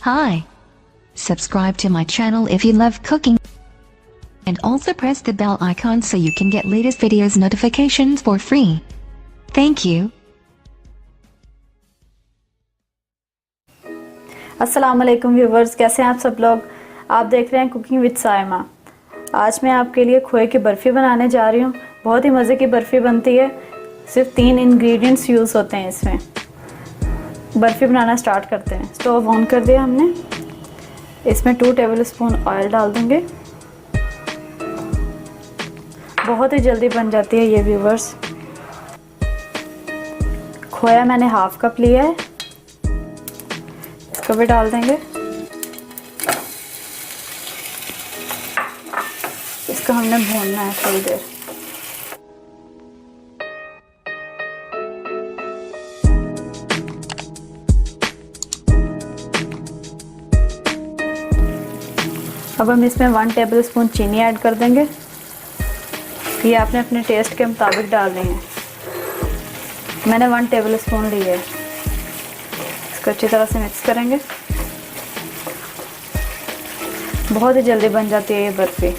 Hi. Subscribe to my channel if you love cooking. And also press the bell icon so you can get latest videos notifications for free. Thank you. अस्सलाम वालेकुम viewers, कैसे हैं आप सब लोग। आप देख रहे हैं कुकिंग विद साइमा। आज मैं आपके लिए खोए की बर्फ़ी बनाने जा रही हूँ। बहुत ही मज़े की बर्फ़ी बनती है। सिर्फ 3 इंग्रेडिएंट्स यूज़ होते हैं इसमें। बर्फ़ी बनाना स्टार्ट करते हैं। स्टोव ऑन कर दिया हमने। इसमें 2 टेबलस्पून ऑयल डाल देंगे। बहुत ही जल्दी बन जाती है ये व्यूवर्स। खोया मैंने हाफ कप लिया है, इसको भी डाल देंगे। इसको हमने भूनना है थोड़ी देर। अब हम इसमें 1 टेबलस्पून चीनी ऐड कर देंगे। ये आपने अपने टेस्ट के मुताबिक डालनी है। मैंने 1 टेबलस्पून ली है। इसको अच्छी तरह से मिक्स करेंगे। बहुत ही जल्दी बन जाती है ये बर्फ़ी।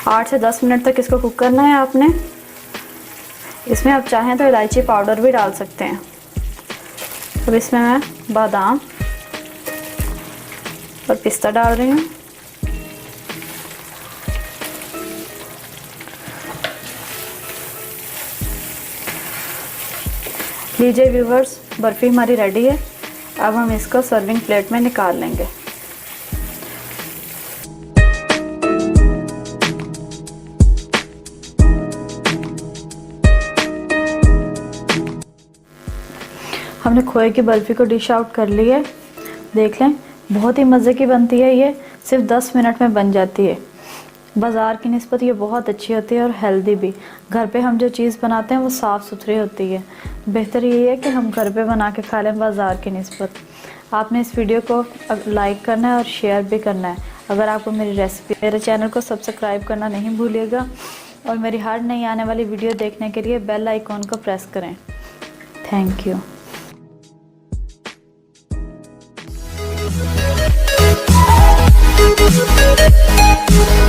आठ से 10 मिनट तक इसको कुक करना है आपने। इसमें आप चाहें तो इलायची पाउडर भी डाल सकते हैं। अब इसमें मैं बादाम और पिस्ता डाल रही हूँ। लीजिए व्यूवर्स, बर्फ़ी हमारी रेडी है। अब हम इसको सर्विंग प्लेट में निकाल लेंगे। हमने खोए की बर्फ़ी को डिश आउट कर ली है। देख लें, बहुत ही मज़े की बनती है। ये सिर्फ 10 मिनट में बन जाती है। बाज़ार की निस्बत ये बहुत अच्छी होती है और हेल्दी भी। घर पे हम जो चीज़ बनाते हैं वो साफ़ सुथरी होती है। बेहतर ये है कि हम घर पे बना के खा लें बाज़ार की निस्बत। आपने इस वीडियो को लाइक करना है और शेयर भी करना है। अगर आपको मेरी रेसिपी, मेरे चैनल को सब्सक्राइब करना नहीं भूलिएगा और मेरी हर नई आने वाली वीडियो देखने के लिए बेल आइकॉन को प्रेस करें। Thank you. We'll be right back.